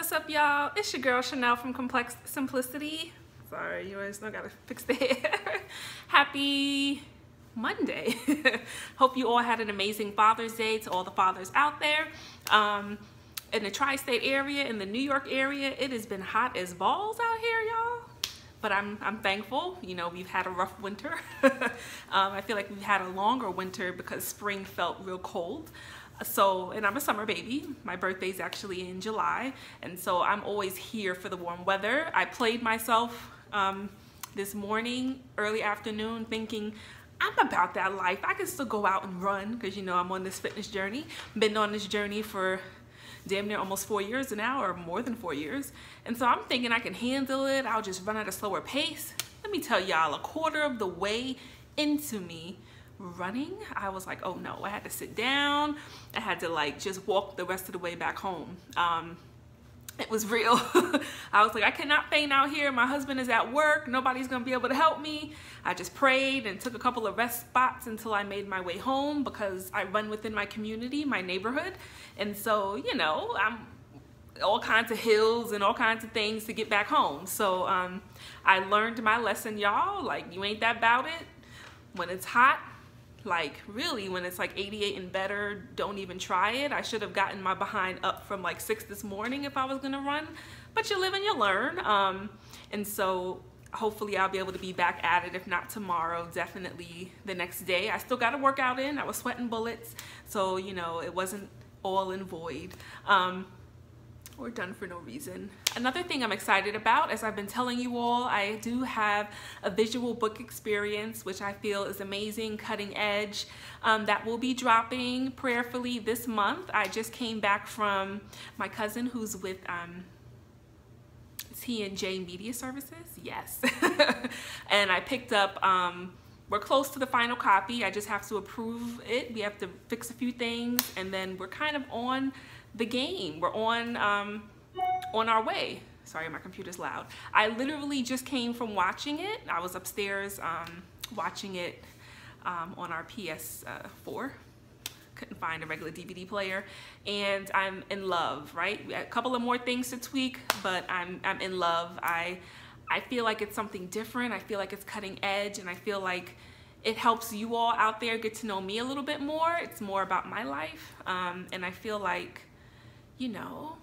What's up, y'all? It's your girl Chanel from Complex Simplicity. Sorry, you always know, gotta fix the hair. Happy Monday. Hope you all had an amazing Father's Day to all the fathers out there. In the tri-state area, in the New York area, it has been hot as balls out here, y'all. But I'm thankful. You know, we've had a rough winter. I feel like we've had a longer winter because spring felt real cold. So, and I'm a summer baby. My birthday's actually in July, and so I'm always here for the warm weather. I played myself this morning, early afternoon, thinking I'm about that life. I can still go out and run because, you know, I'm on this fitness journey. Been on this journey for damn near almost 4 years now, or more than 4 years. And so I'm thinking I can handle it. I'll just run at a slower pace. Let me tell y'all, a quarter of the way into me running, I was like, oh no, I had to sit down. I had to like just walk the rest of the way back home. It was real. I was like, I cannot faint out here. My husband is at work. Nobody's gonna be able to help me. I just prayed and took a couple of rest spots until I made my way home because I run within my community, my neighborhood. And so, you know, I'm all kinds of hills and all kinds of things to get back home. So I learned my lesson, y'all. Like, you ain't that about it. When it's hot, like really when it's like 88 and better, don't even try it. I should have gotten my behind up from like 6 this morning if I was gonna run, but you live and you learn. And so hopefully I'll be able to be back at it. If not tomorrow, definitely the next day. I still got a workout in. I was sweating bullets, so you know, it wasn't all in void or done for no reason. Another thing I'm excited about, as I've been telling you all, I do have a visual book experience, which I feel is amazing, cutting edge, that will be dropping prayerfully this month. I just came back from my cousin who's with T&J Media Services, yes. And I picked up, we're close to the final copy. I just have to approve it. We have to fix a few things, and then we're kind of on the game. We're on our way. Sorry, my computer's loud. I literally just came from watching it. I was upstairs watching it on our PS4. Couldn't find a regular DVD player, and I'm in love, right? A couple of more things to tweak, but I'm in love. I feel like it's something different. I feel like it's cutting edge, and I feel like it helps you all out there get to know me a little bit more. It's more about my life, and I feel like, you know,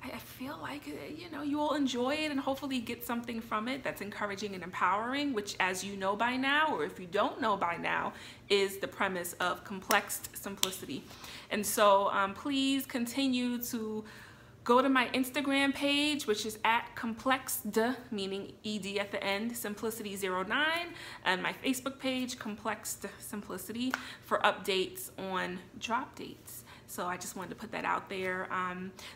I feel like, you know, you all enjoy it and hopefully get something from it that's encouraging and empowering, which, as you know by now, or if you don't know by now, is the premise of Complex Simplicity. And so please continue to go to my Instagram page, which is at complexed, meaning ED at the end, simplicity09, and my Facebook page, Complexed Simplicity, for updates on drop dates. So I just wanted to put that out there.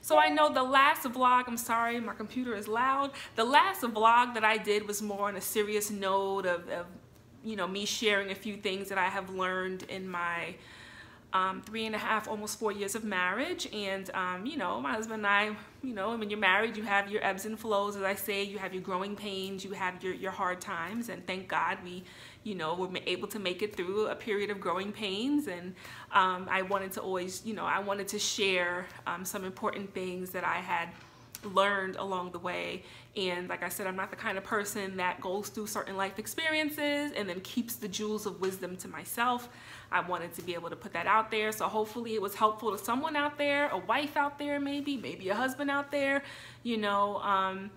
So I know the last vlog, I'm sorry, my computer is loud. The last vlog that I did was more on a serious note of you know, me sharing a few things that I have learned in my 3.5, almost 4 years of marriage. And you know, my husband and I, you know, when you're married, you have your ebbs and flows, as I say. You have your growing pains, you have your hard times, and thank God we, you know, were able to make it through a period of growing pains. And I wanted to always, you know, I wanted to share some important things that I had learned along the way. And like I said, I'm not the kind of person that goes through certain life experiences and then keeps the jewels of wisdom to myself. I wanted to be able to put that out there. So hopefully it was helpful to someone out there, a wife out there, maybe a husband out there, you know,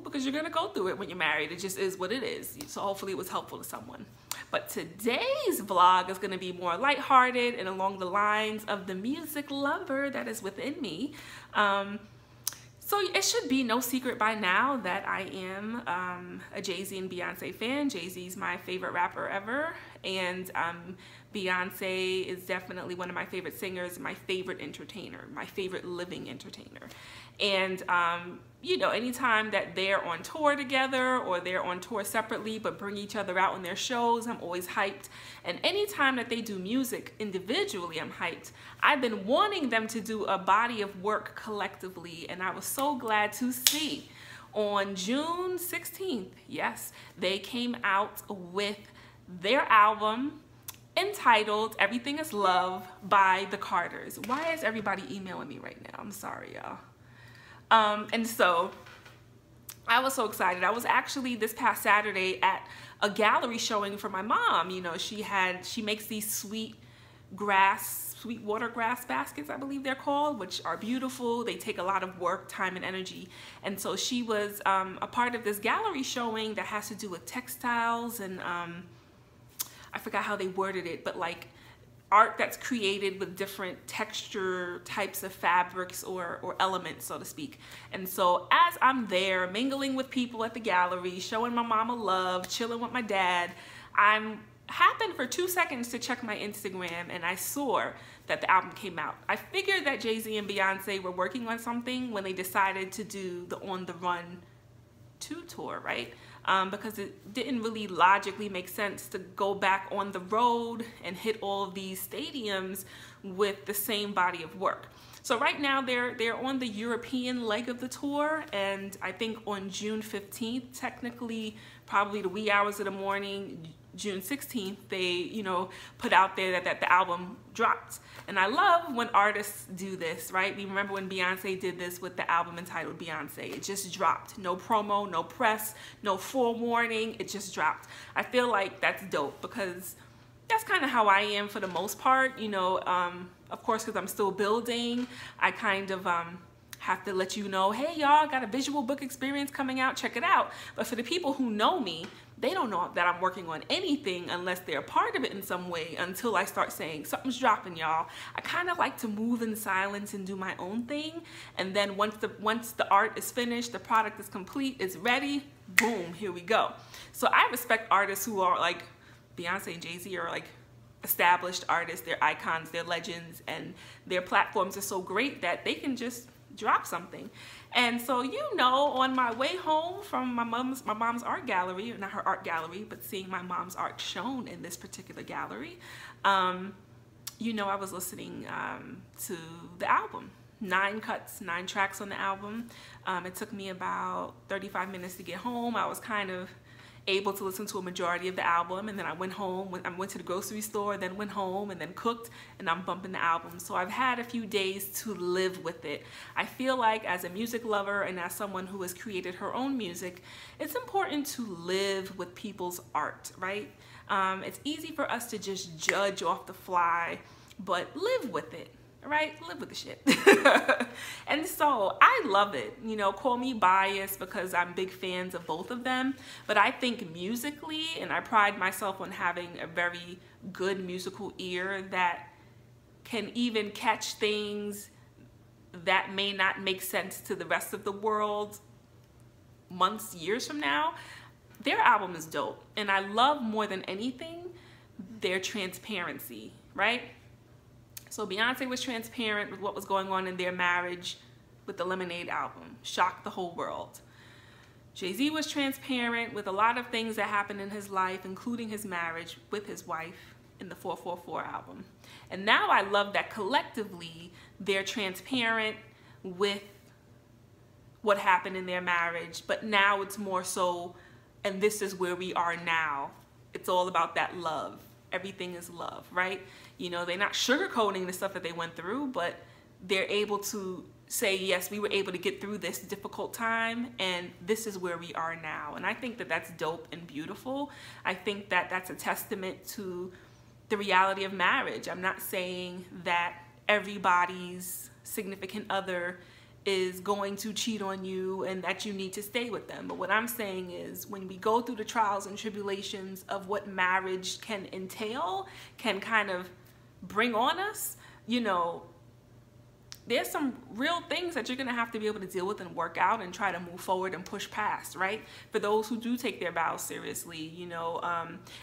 because you're gonna go through it when you're married. It just is what it is. So hopefully it was helpful to someone. But today's vlog is gonna be more lighthearted and along the lines of the music lover that is within me. So it should be no secret by now that I am a Jay-Z and Beyonce fan. Jay-Z's my favorite rapper ever, and Beyonce is definitely one of my favorite singers, my favorite entertainer, my favorite living entertainer. And you know, anytime that they're on tour together or they're on tour separately but bring each other out on their shows, I'm always hyped. And anytime that they do music individually, I'm hyped. I've been wanting them to do a body of work collectively, and I was so glad to see on June 16th, yes, they came out with their album entitled Everything Is Love by the Carters. Why is everybody emailing me right now? I'm sorry, y'all. And so I was so excited. I was actually this past Saturday at a gallery showing for my mom. You know, she makes these sweet water grass baskets, I believe they're called, which are beautiful. They take a lot of work, time, and energy. And so she was a part of this gallery showing that has to do with textiles and I forgot how they worded it, but like art that's created with different texture types of fabrics or elements, so to speak. And so as I'm there mingling with people at the gallery, showing my mama love, chilling with my dad, I happened for 2 seconds to check my Instagram and I saw that the album came out. I figured that Jay-Z and Beyonce were working on something when they decided to do the On the Run 2 tour, right? Because it didn't really logically make sense to go back on the road and hit all of these stadiums with the same body of work. So right now they're on the European leg of the tour, and I think on June 15th, technically probably the wee hours of the morning, June 16th, they, you know, put out there that the album dropped. And I love when artists do this, right? We remember when Beyonce did this with the album entitled Beyonce. It just dropped. No promo, no press, no forewarning. It just dropped. I feel like that's dope because that's kind of how I am for the most part. You know, of course, because I'm still building, I kind of have to let you know, hey y'all, got a visual book experience coming out, check it out. But for the people who know me, they don't know that I'm working on anything unless they're a part of it in some way until I start saying something's dropping, y'all. I kind of like to move in silence and do my own thing. And then once the art is finished, the product is complete, it's ready, boom, here we go. So I respect artists who are like Beyonce and Jay-Z are like established artists, they're icons, they're legends, and their platforms are so great that they can just drop something. And so, you know, on my way home from my mom's art gallery, not her art gallery, but seeing my mom's art shown in this particular gallery, you know, I was listening to the album. 9 cuts, 9 tracks on the album. It took me about 35 minutes to get home. I was kind of able to listen to a majority of the album, and then I went home, I went to the grocery store, then went home, and then cooked, and I'm bumping the album. So I've had a few days to live with it. I feel like as a music lover and as someone who has created her own music, it's important to live with people's art, right? It's easy for us to just judge off the fly, but live with it. Right? Live with the shit. And so I love it. You know, call me biased because I'm big fans of both of them. But I think musically, and I pride myself on having a very good musical ear that can even catch things that may not make sense to the rest of the world months, years from now. Their album is dope. And I love more than anything their transparency, right? So Beyonce was transparent with what was going on in their marriage with the Lemonade album, shocked the whole world. Jay-Z was transparent with a lot of things that happened in his life, including his marriage with his wife in the 444 album. And now I love that collectively they're transparent with what happened in their marriage, but now it's more so, and this is where we are now. It's all about that love. Everything is love, right? You know, they're not sugarcoating the stuff that they went through, but they're able to say, yes, we were able to get through this difficult time, and this is where we are now. And I think that that's dope and beautiful. I think that that's a testament to the reality of marriage. I'm not saying that everybody's significant other is going to cheat on you and that you need to stay with them. But what I'm saying is when we go through the trials and tribulations of what marriage can entail, can kind of bring on us, you know, there's some real things that you're gonna have to be able to deal with and work out and try to move forward and push past, right? For those who do take their vows seriously, you know,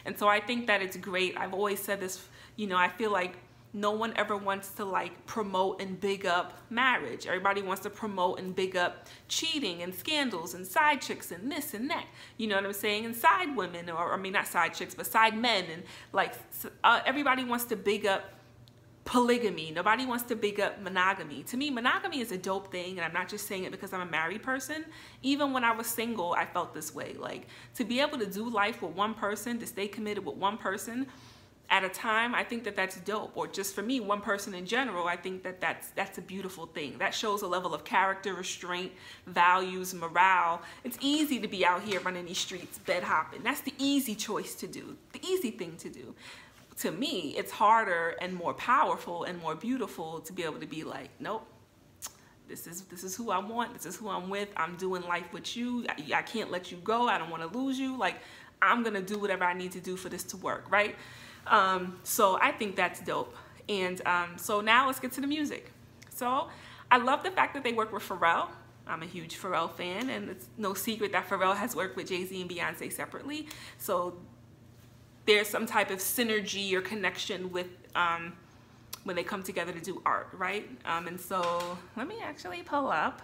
and so I think that it's great. I've always said this, you know, I feel like no one ever wants to like promote and big up marriage. Everybody wants to promote and big up cheating and scandals and side chicks and this and that. You know what I'm saying? And side women, or I mean not side chicks, but side men. And like everybody wants to big up polygamy. Nobody wants to big up monogamy. To me, monogamy is a dope thing, and I'm not just saying it because I'm a married person. Even when I was single, I felt this way. Like to be able to do life with one person, to stay committed with one person, at a time, I think that that's dope. Or just for me, one person in general, I think that that's a beautiful thing. That shows a level of character, restraint, values, morale. It's easy to be out here running these streets, bed hopping. That's the easy choice to do, the easy thing to do. To me, it's harder and more powerful and more beautiful to be able to be like, nope, this is who I want, this is who I'm with, I'm doing life with you, I can't let you go, I don't want to lose you, like, I'm gonna do whatever I need to do for this to work, right? So I think that's dope. And so now let's get to the music. So I love the fact that they work with Pharrell. I'm a huge Pharrell fan, and it's no secret that Pharrell has worked with Jay-Z and Beyonce separately. So there's some type of synergy or connection with when they come together to do art, right? And so let me actually pull up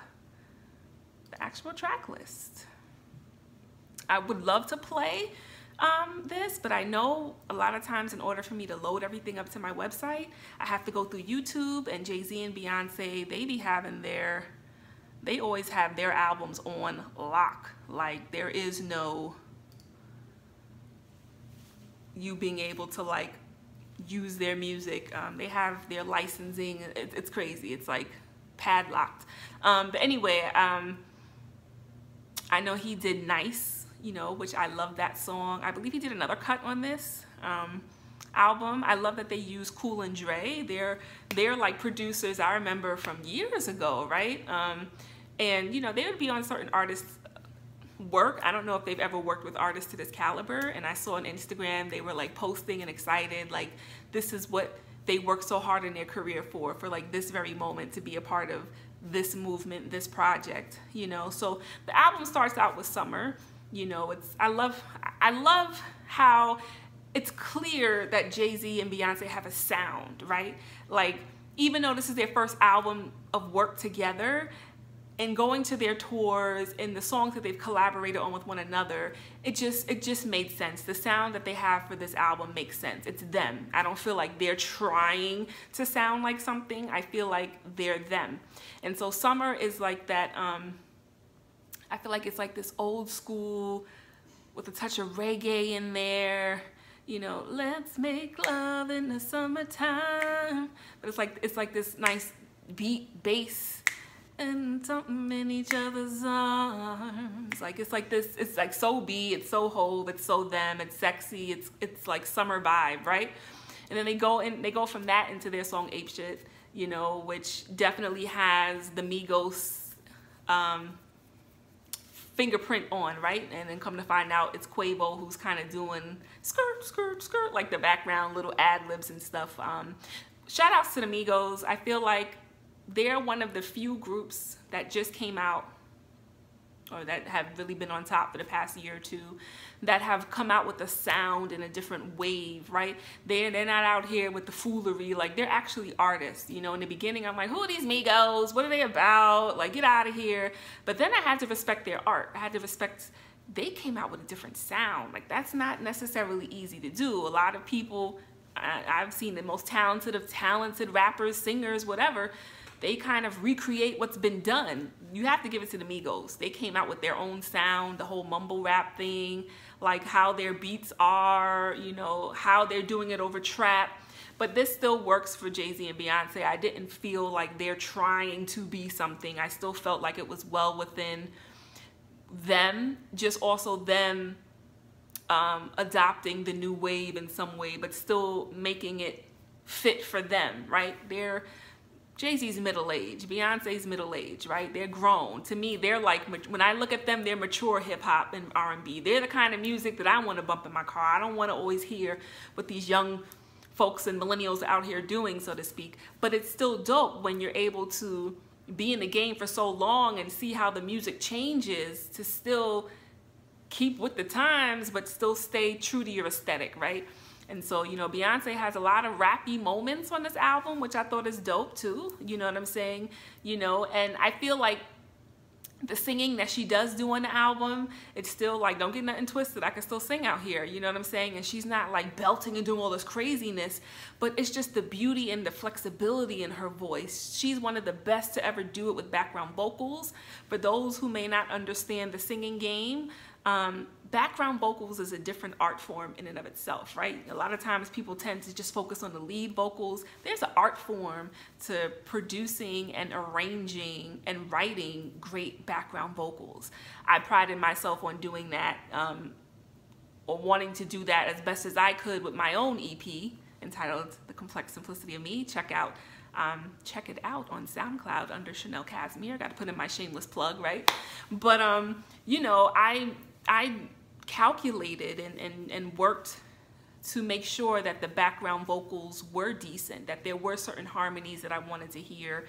the actual track list. I would love to play this, but I know a lot of times in order for me to load everything up to my website, I have to go through YouTube, and Jay-Z and Beyonce, they always have their albums on lock. Like, there is no you being able to like use their music. They have their licensing. It's crazy. It's like padlocked. But anyway, I know he did Nice, you know, which I love that song. I believe he did another cut on this album. I love that they use Cool and Dre. They're like producers I remember from years ago, right? And you know, they would be on certain artists' work. I don't know if they've ever worked with artists to this caliber, and I saw on Instagram they were like posting and excited, like this is what they worked so hard in their career for like this very moment to be a part of this movement, this project, you know. So the album starts out with Summer, you know. I love how it's clear that Jay-Z and Beyonce have a sound, right? Like, even though this is their first album of work together, and going to their tours and the songs that they've collaborated on with one another, it just made sense. The sound that they have for this album makes sense. It's them. I don't feel like they're trying to sound like something. I feel like they're them. And so Summer is like that, I feel like it's like this old school with a touch of reggae in there. You know, let's make love in the summertime. But it's like this nice beat, bass, and something in each other's arms. Like, it's like this, it's like so B, it's so Hove, it's so them, it's sexy, it's like summer vibe, right? And then they go from that into their song Ape Shit, you know, which definitely has the Migos fingerprint on, right? And then come to find out it's Quavo who's kind of doing skirt, skirt, skirt, like the background little ad-libs and stuff. Shout outs to the Migos. I feel like they're one of the few groups that just came out, or that have really been on top for the past year or two, that have come out with a sound in a different wave, right? They're not out here with the foolery. Like, they're actually artists, you know. In the beginning, I'm like, who are these Migos? What are they about? Like, get out of here. But then I had to respect their art. I had to respect, they came out with a different sound. Like, that's not necessarily easy to do. A lot of people, I've seen the most talented of talented rappers, singers, whatever, they kind of recreate what's been done. You have to give it to the Migos. They came out with their own sound, the whole mumble rap thing, like how their beats are, you know, how they're doing it over trap. But this still works for Jay-Z and Beyonce. I didn't feel like they're trying to be something. I still felt like it was well within them, just also them adopting the new wave in some way, but still making it fit for them, right? Jay-Z's middle-aged, Beyonce's middle-aged, right? They're grown. To me, they're like, when I look at them, they're mature hip-hop and R&B. They're the kind of music that I want to bump in my car. I don't want to always hear what these young folks and millennials out here doing, so to speak. But it's still dope when you're able to be in the game for so long and see how the music changes to still keep with the times, but still stay true to your aesthetic, right? And so, you know, Beyonce has a lot of rappy moments on this album, which I thought is dope too. You know what I'm saying? You know, and I feel like the singing that she does do on the album, it's still like, don't get nothing twisted, I can still sing out here, you know what I'm saying? And she's not like belting and doing all this craziness, but it's just the beauty and the flexibility in her voice. She's one of the best to ever do it with background vocals. For those who may not understand the singing game, Background vocals is a different art form in and of itself, right? A lot of times people tend to just focus on the lead vocals. There's an art form to producing and arranging and writing great background vocals. I prided myself on doing that, or wanting to do that as best as I could with my own EP entitled The Complex Simplicity of Me. Check it out on SoundCloud under Chanel Casimir. Got to put in my shameless plug, right? But you know, I calculated and worked to make sure that the background vocals were decent, that there were certain harmonies that I wanted to hear,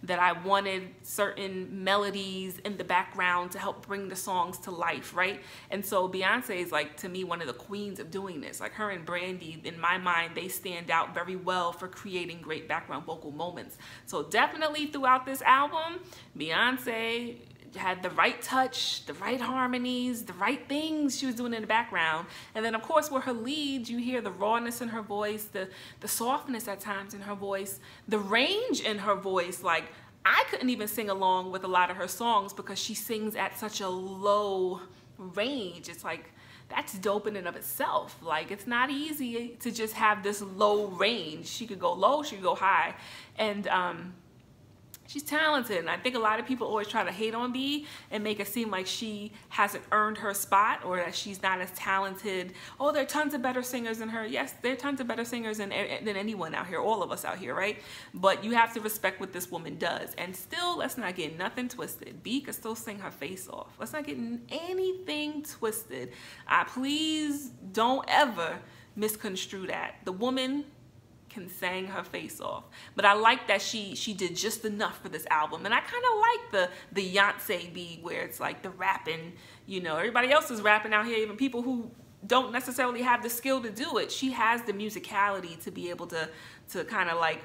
that I wanted certain melodies in the background to help bring the songs to life, right? And so Beyonce is, like, to me, one of the queens of doing this. Like, her and Brandy, in my mind, they stand out very well for creating great background vocal moments. So definitely throughout this album, Beyonce had the right touch, the right harmonies, the right things she was doing in the background. And then, of course, with her leads, you hear the rawness in her voice, the softness at times in her voice, the range in her voice. Like, I couldn't even sing along with a lot of her songs because she sings at such a low range. It's like, that's dope in and of itself. Like, it's not easy to just have this low range. She could go low, she could go high. And she's talented, and I think a lot of people always try to hate on B and make it seem like she hasn't earned her spot or that she's not as talented. Oh, there are tons of better singers than her. Yes, there are tons of better singers than anyone out here, all of us out here, right? But you have to respect what this woman does. And still, let's not get nothing twisted. B could still sing her face off. Let's not get anything twisted. Please don't ever misconstrue that. The woman can sing her face off, but I like that she did just enough for this album. And I kind of like the Beyonce B, where it's like the rapping, you know, everybody else is rapping out here, even people who don't necessarily have the skill to do it. She has the musicality to be able to kind of like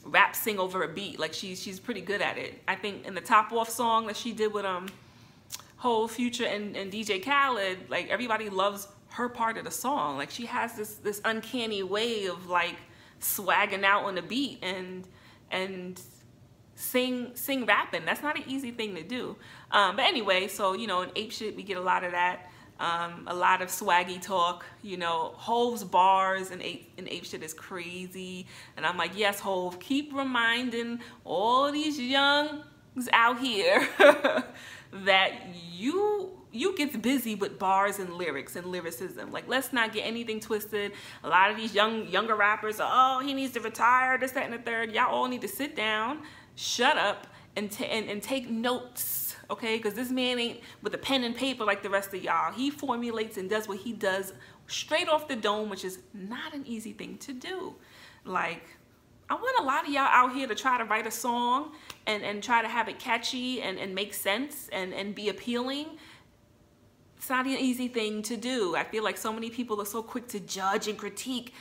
rap sing over a beat. Like, she's pretty good at it. I think in the Top Off song that she did with Hov, Future, and DJ Khaled, like, everybody loves her part of the song. Like, she has this uncanny way of, like, swagging out on the beat and sing rapping. That's not an easy thing to do. But anyway, so, you know, in Ape Shit we get a lot of that, a lot of swaggy talk. You know, Hov's bars in Ape Shit is crazy, and I'm like, yes, Hov, keep reminding all these youngs out here that you gets busy with bars and lyrics and lyricism. Like, let's not get anything twisted. A lot of these younger rappers are, oh, he needs to retire, this, that, and the third. Y'all all need to sit down, shut up, and take notes, okay? Because this man ain't with a pen and paper like the rest of y'all. He formulates and does what he does straight off the dome, which is not an easy thing to do. Like, I want a lot of y'all out here to try to write a song and try to have it catchy and make sense and be appealing. It's not an easy thing to do. I feel like so many people are so quick to judge and critique.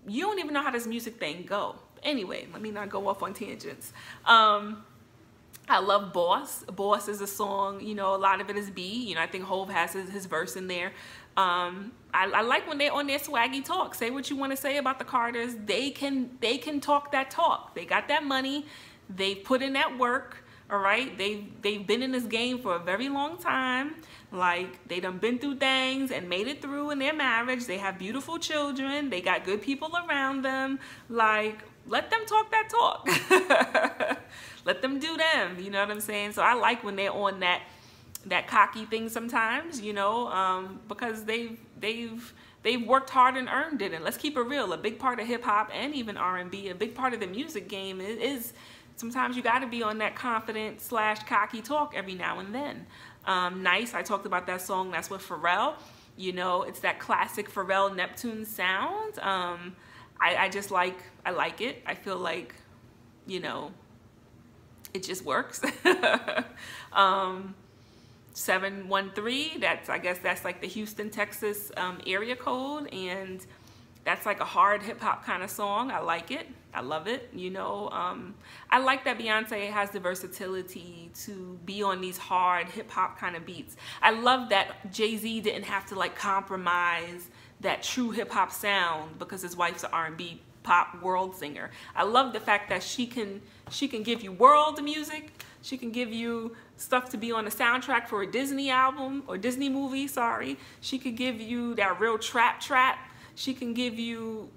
You don't even know how this music thing go. Anyway, let me not go off on tangents. I love Boss. Boss is a song, you know, a lot of it is B. You know, I think Hov has his verse in there. I like when they're on their swaggy talk. Say what you want to say about the Carters. They can talk that talk. They got that money. They put in that work. All right, they've been in this game for a very long time. Like, they done been through things and made it through in their marriage. They have beautiful children. They got good people around them. Like, let them talk that talk. Let them do them. You know what I'm saying? So I like when they're on that cocky thing sometimes, you know, because they've worked hard and earned it. And let's keep it real. A big part of hip hop and even R&B, a big part of the music game is sometimes you got to be on that confident / cocky talk every now and then. Nice, I talked about that song. That's with Pharrell. You know, it's that classic Pharrell Neptune sound. I just like it. I feel like, you know, it just works. 713, I guess that's like the Houston, Texas area code, and that's like a hard hip hop kind of song. I like it. I love it. You know, I like that Beyonce has the versatility to be on these hard hip hop kind of beats. I love that Jay-Z didn't have to like compromise that true hip hop sound because his wife's an R&B pop world singer. I love the fact that she can give you world music. She can give you stuff to be on the soundtrack for a Disney album or Disney movie, sorry. She could give you that real trap. She can give you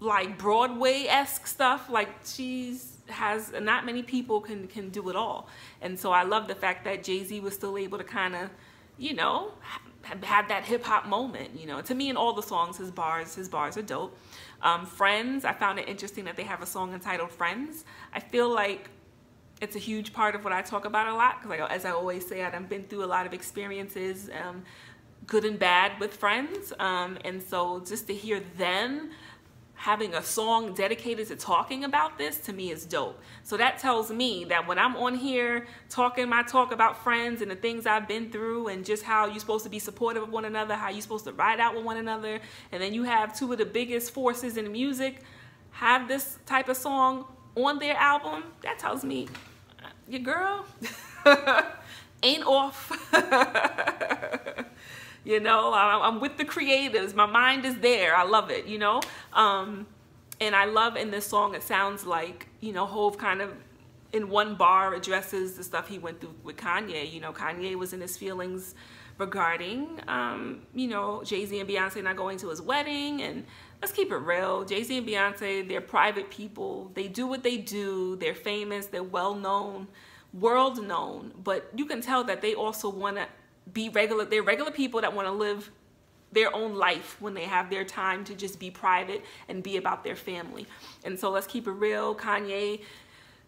like Broadway-esque stuff. Like not many people can do it all. And so I love the fact that Jay-Z was still able to kind of, you know, have that hip hop moment, you know. To me, in all the songs, his bars are dope. Friends, I found it interesting that they have a song entitled Friends. I feel like it's a huge part of what I talk about a lot, because as I always say, I've been through a lot of experiences, good and bad, with friends. And so just to hear them having a song dedicated to talking about this, to me, is dope. So that tells me that when I'm on here talking my talk about friends and the things I've been through and just how you're supposed to be supportive of one another, how you're supposed to ride out with one another, and then you have two of the biggest forces in music have this type of song on their album, that tells me your girl ain't off. You know, I'm with the creatives. My mind is there. I love it, you know. And I love in this song, it sounds like, you know, Hov kind of in one bar addresses the stuff he went through with Kanye. You know, Kanye was in his feelings regarding, you know, Jay-Z and Beyonce not going to his wedding. And let's keep it real. Jay-Z and Beyonce, they're private people. They do what they do. They're famous. They're well-known, world-known. But you can tell that they also want to be regular. They're regular people that want to live their own life when they have their time to just be private and be about their family. And so let's keep it real. Kanye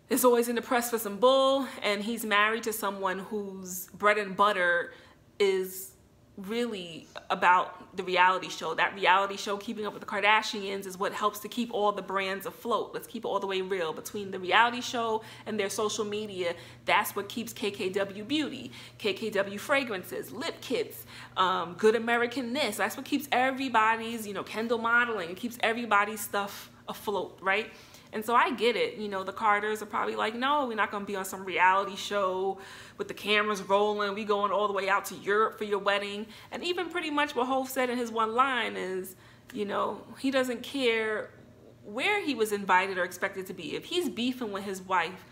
is always in the press for some bull, and he's married to someone whose bread and butter is really about the reality show. That reality show, Keeping Up with the Kardashians, is what helps to keep all the brands afloat. Let's keep it all the way real. Between the reality show and their social media, that's what keeps KKW Beauty, KKW Fragrances, Lip Kits, Good American this. That's what keeps everybody's, you know, Kendall Modeling. It keeps everybody's stuff afloat, right? And so I get it. You know, the Carters are probably like, no, we're not going to be on some reality show with the cameras rolling. We going all the way out to Europe for your wedding. And even pretty much what Hov said in his one line is, you know, he doesn't care where he was invited or expected to be. If he's beefing with his wife,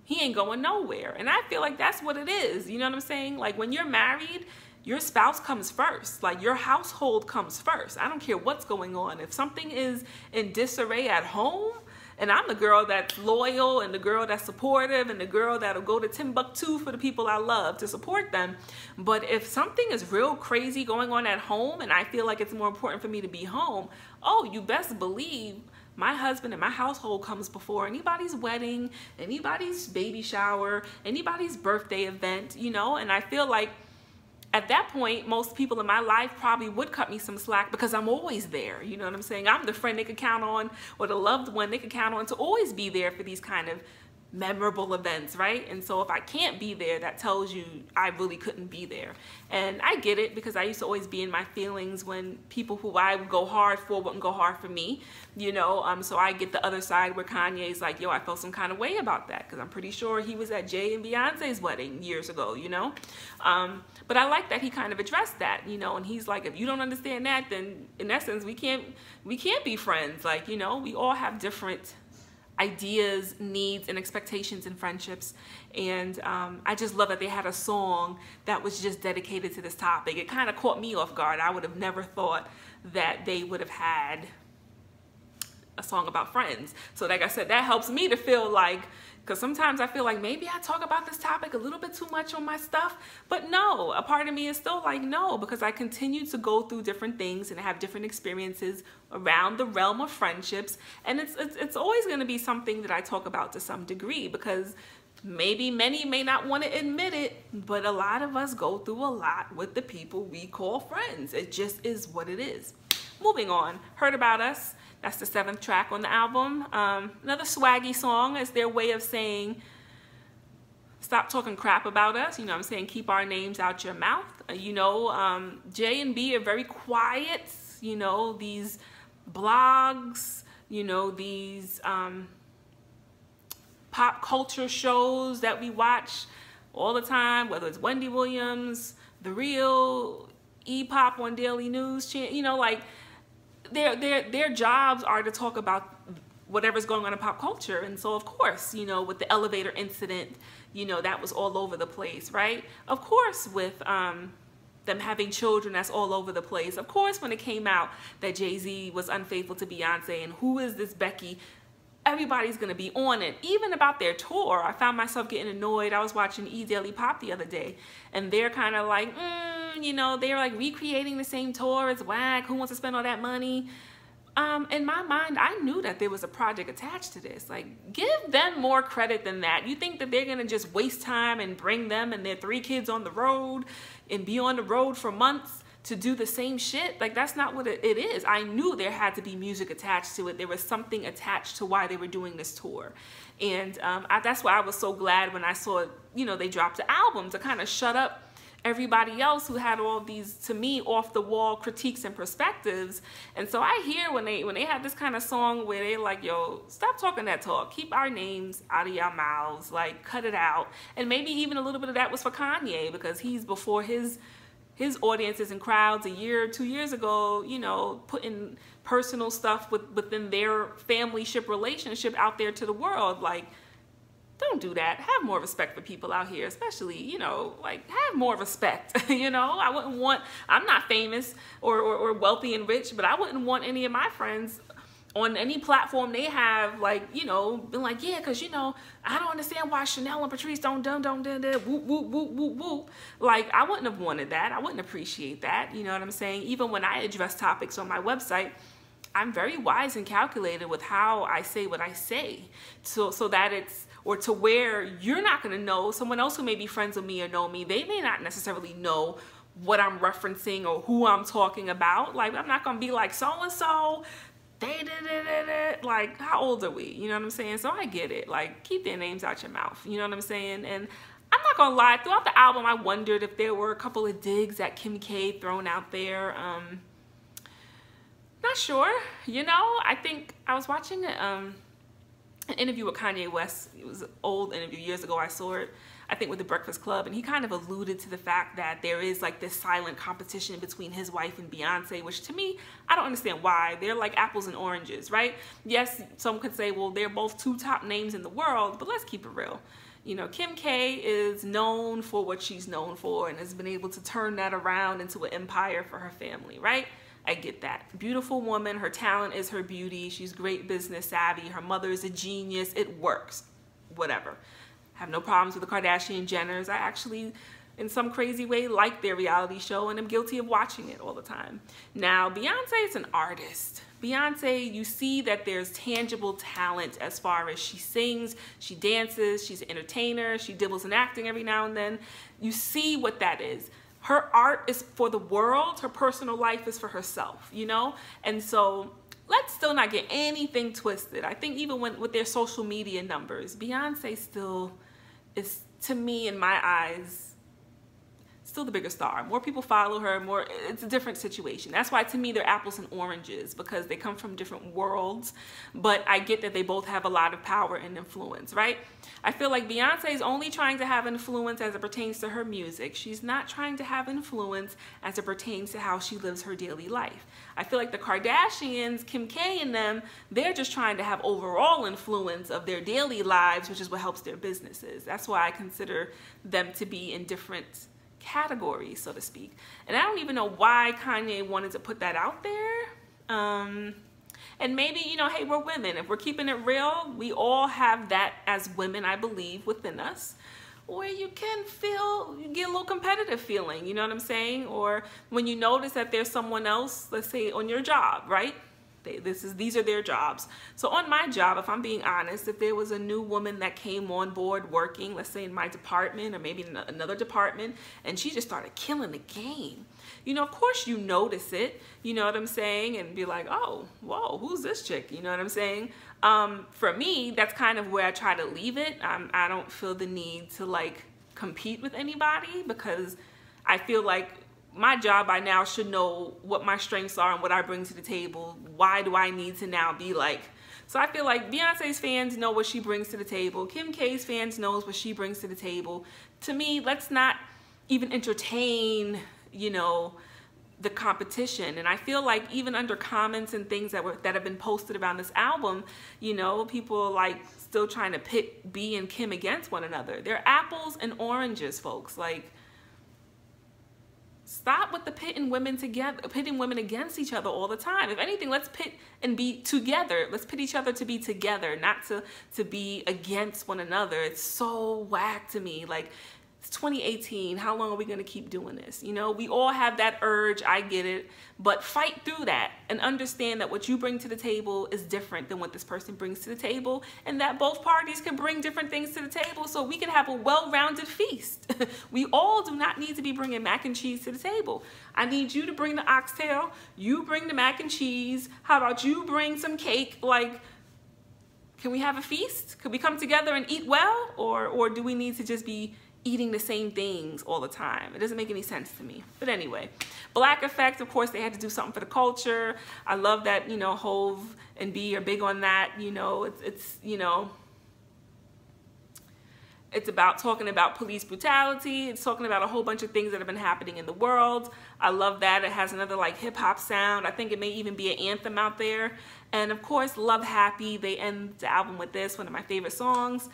he ain't going nowhere. And I feel like that's what it is. You know what I'm saying? Like, when you're married, your spouse comes first. Like, your household comes first. I don't care what's going on. If something is in disarray at home, and I'm the girl that's loyal and the girl that's supportive and the girl that'll go to Timbuktu for the people I love to support them. But if something is real crazy going on at home and I feel like it's more important for me to be home, oh, you best believe my husband and my household comes before anybody's wedding, anybody's baby shower, anybody's birthday event, you know? And I feel like at that point, most people in my life probably would cut me some slack because I'm always there. You know what I'm saying? I'm the friend they could count on, or the loved one they could count on to always be there for these kind of memorable events, right? And so if I can't be there, that tells you I really couldn't be there. And I get it, because I used to always be in my feelings when people who I would go hard for wouldn't go hard for me, you know. So I get the other side where Kanye's like, yo, I felt some kind of way about that, because I'm pretty sure he was at Jay and Beyonce's wedding years ago, you know. But I like that he kind of addressed that, you know, and he's like, if you don't understand that, then in essence we can't be friends. Like, you know, we all have different ideas, needs, and expectations in friendships. And I just love that they had a song that was just dedicated to this topic. It kind of caught me off guard. I would have never thought that they would have had a song about friends. So like I said, that helps me to feel like, because sometimes I feel like maybe I talk about this topic a little bit too much on my stuff, but no, a part of me is still like, no, because I continue to go through different things and have different experiences around the realm of friendships. And it's always going to be something that I talk about to some degree, because maybe many may not want to admit it, but a lot of us go through a lot with the people we call friends. It just is what it is. Moving on, Heard About Us. That's the 7th track on the album. Another swaggy song. Is their way of saying, stop talking crap about us. You know what I'm saying? Keep our names out your mouth. You know, J and B are very quiet. You know, these blogs, you know, these pop culture shows that we watch all the time, whether it's Wendy Williams, The Real, E-Pop on Daily News, you know, like, their jobs are to talk about whatever's going on in pop culture. And so of course, you know, with the elevator incident, you know, that was all over the place, right? Of course, with them having children, that's all over the place. Of course, when it came out that Jay-Z was unfaithful to Beyonce and who is this Becky, everybody's gonna be on it. Even about their tour, I found myself getting annoyed. I was watching Daily Pop the other day, and they're kind of like, you know, they're like recreating the same tour. It's whack. Who wants to spend all that money? In my mind, I knew that there was a project attached to this. Like, give them more credit than that. You think that they're gonna just waste time and bring them and their 3 kids on the road and be on the road for months to do the same shit? Like, that's not what it is. I knew there had to be music attached to it. There was something attached to why they were doing this tour. And that's why I was so glad when I saw, you know, they dropped the album to kind of shut up everybody else who had all these, to me, off the wall critiques and perspectives. And so I hear when they had this kind of song where they like, yo, stop talking that talk, keep our names out of your mouths, like cut it out. And maybe even a little bit of that was for Kanye, because he's before his audiences and crowds a year or 2 years ago, you know, putting personal stuff within their family ship relationship out there to the world. Like, don't do that. Have more respect for people out here, especially, you know, like, have more respect. You know, I wouldn't want, I'm not famous or wealthy and rich, but I wouldn't want any of my friends on any platform they have, like, you know, been like, yeah, because, you know, I don't understand why Chanel and Patrice don't whoop, whoop, whoop, whoop, whoop. Like, I wouldn't have wanted that. I wouldn't appreciate that. You know what I'm saying? Even when I address topics on my website, I'm very wise and calculated with how I say what I say, so that it's, or to where you're not going to know, someone else who may be friends with me or know me, they may not necessarily know what I'm referencing or who I'm talking about. Like, I'm not going to be like, so-and-so, they did it. Like, how old are we? You know what I'm saying? So I get it. Like, keep their names out your mouth. You know what I'm saying? And I'm not going to lie, throughout the album, I wondered if there were a couple of digs at Kim K thrown out there. Not sure. You know, I think I was watching an interview with Kanye West. It was an old interview, years ago I saw it, I think with the Breakfast Club, and he kind of alluded to the fact that there is like this silent competition between his wife and Beyonce, which to me, I don't understand why. They're like apples and oranges, right? Yes, some could say, well, they're both 2 top names in the world, but let's keep it real. You know, Kim K is known for what she's known for and has been able to turn that around into an empire for her family, right? I get that. Beautiful woman, her talent is her beauty, she's great business savvy, her mother is a genius, it works, whatever. Have no problems with the Kardashian Jenners. I actually, in some crazy way, like their reality show and I'm guilty of watching it all the time. Now, Beyonce is an artist. Beyonce, you see that there's tangible talent as far as she sings, she dances, she's an entertainer, she dibbles in acting every now and then. You see what that is. Her art is for the world, her personal life is for herself, you know? And so let's still not get anything twisted. I think even with their social media numbers, Beyonce still is, to me, in my eyes, still the bigger star. More people follow her, more, it's a different situation. That's why to me they're apples and oranges, because they come from different worlds, but I get that they both have a lot of power and influence, right? I feel like Beyonce is only trying to have influence as it pertains to her music. She's not trying to have influence as it pertains to how she lives her daily life. I feel like the Kardashians, Kim K and them, they're just trying to have overall influence of their daily lives, which is what helps their businesses. That's why I consider them to be in different categories, so to speak. And I don't even know why Kanye wanted to put that out there. And maybe, you know, hey, we're women. If we're keeping it real, we all have that as women, I believe, within us, where you can feel, you get a little competitive feeling, you know what I'm saying? Or when you notice that there's someone else, let's say on your job, right? These are their jobs. So on my job, if I'm being honest, if there was a new woman that came on board working, let's say in my department or maybe in another department, and she just started killing the game, you know, of course you notice it, you know what I'm saying, and be like, oh, whoa, who's this chick, you know what I'm saying? For me, that's kind of where I try to leave it. I don't feel the need to like compete with anybody, because I feel like my job by now should know what my strengths are and what I bring to the table. Why do I need to now be like? So I feel like Beyonce's fans know what she brings to the table. Kim K's fans knows what she brings to the table. To me, let's not even entertain, you know, the competition. And I feel like even under comments and things that have been posted around this album, you know, people are like still trying to pit B and Kim against one another. They're apples and oranges, folks. Like, stop with the pitting women against each other all the time. If anything, let's pit and be together. Let's pit each other to be together, not to be against one another. It's so whack to me. Like, it's 2018. How long are we going to keep doing this? You know, we all have that urge. I get it. But fight through that and understand that what you bring to the table is different than what this person brings to the table, and that both parties can bring different things to the table so we can have a well-rounded feast. We all do not need to be bringing mac and cheese to the table. I need you to bring the oxtail. You bring the mac and cheese. How about you bring some cake? Like, can we have a feast? Could we come together and eat well? Or do we need to just be eating the same things all the time? It doesn't make any sense to me. But anyway, Black Effect, of course, they had to do something for the culture. I love that, you know, Hove and B are big on that. You know, it's you know, it's about talking about police brutality. It's talking about a whole bunch of things that have been happening in the world. I love that. It has another like hip hop sound. I think it may even be an anthem out there. And of course, Love Happy. They end the album with this, one of my favorite songs,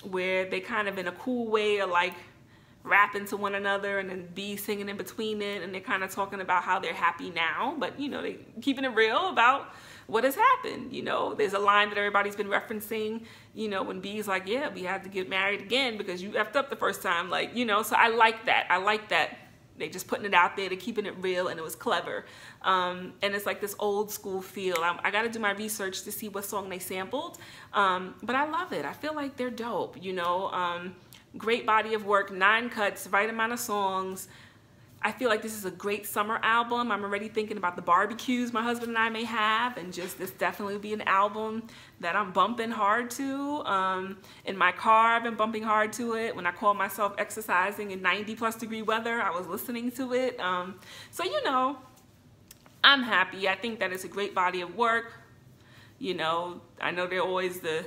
where they kind of in a cool way are like rapping to one another, and then B singing in between it, and they're kind of talking about how they're happy now, but you know, they keeping it real about what has happened. You know, there's a line that everybody's been referencing, you know, when B's like, yeah, we had to get married again because you effed up the first time. Like, you know, so I like that. I like that they just putting it out there, they're keeping it real, and it was clever. And it's like this old school feel. I got to do my research to see what song they sampled, but I love it. I feel like they're dope, you know. Great body of work, 9 cuts, right amount of songs. I feel like this is a great summer album. I'm already thinking about the barbecues my husband and I may have, and just this definitely be an album that I'm bumping hard to. In my car, I've been bumping hard to it. When I call myself exercising in 90+ degree weather, I was listening to it. So, you know, I'm happy. I think that it's a great body of work. You know, I know they're always the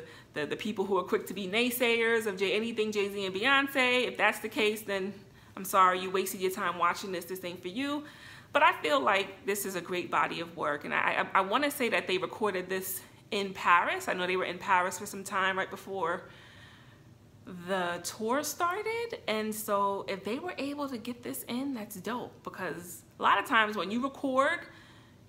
people who are quick to be naysayers of anything Jay-Z and Beyonce. If that's the case, then I'm sorry, you wasted your time watching this. This ain't for you. But I feel like this is a great body of work. And I want to say that they recorded this in Paris. I know they were in Paris for some time right before the tour started. And so if they were able to get this in, that's dope. Because a lot of times when you record,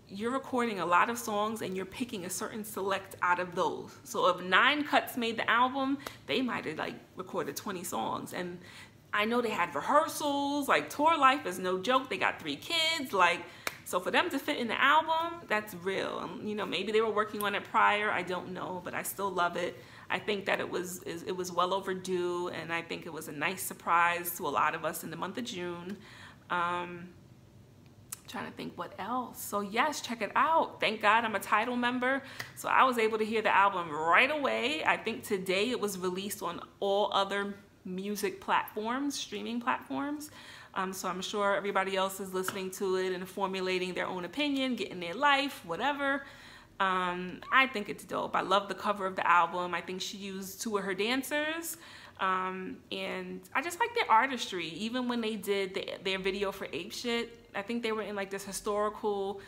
you're recording a lot of songs and you're picking a certain select out of those. So if 9 cuts made the album, they might have like recorded 20 songs. And I know they had rehearsals, like tour life is no joke. They got 3 kids, like, so for them to fit in the album, that's real. You know, maybe they were working on it prior, I don't know, but I still love it. I think that it was well overdue, and I think it was a nice surprise to a lot of us in the month of June. Trying to think what else. So yes, check it out. Thank God I'm a Tidal member, so I was able to hear the album right away. I think today it was released on all other music platforms, streaming platforms. So I'm sure everybody else is listening to it and formulating their own opinion, getting their life, whatever. I think it's dope. I love the cover of the album. I think she used 2 of her dancers. And I just like their artistry. Even when they did their video for Ape Shit, I think they were in like this historical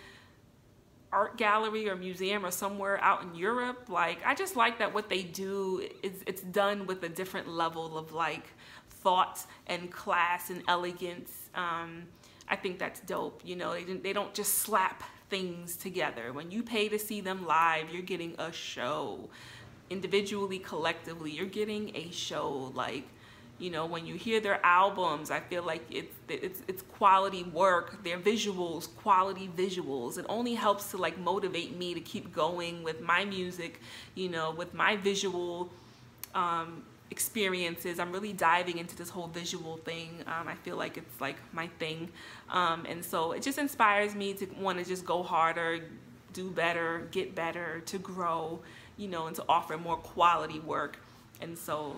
art gallery or museum or somewhere out in Europe. Like, I just like that what they do is it's done with a different level of like thought and class and elegance. I think that's dope. You know, they don't just slap things together. When you pay to see them live, you're getting a show. Individually, collectively, you're getting a show. Like, you know, when you hear their albums, I feel like it's quality work. Their visuals, quality visuals. It only helps to like motivate me to keep going with my music, you know, with my visual experiences. I'm really diving into this whole visual thing. I feel like it's like my thing. And so it just inspires me to want to just go harder, do better, get better, to grow, you know, and to offer more quality work. And so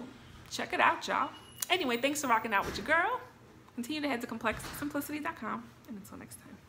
check it out, y'all. Anyway, thanks for rocking out with your girl. Continue to head to complexsimplicity.com, and until next time.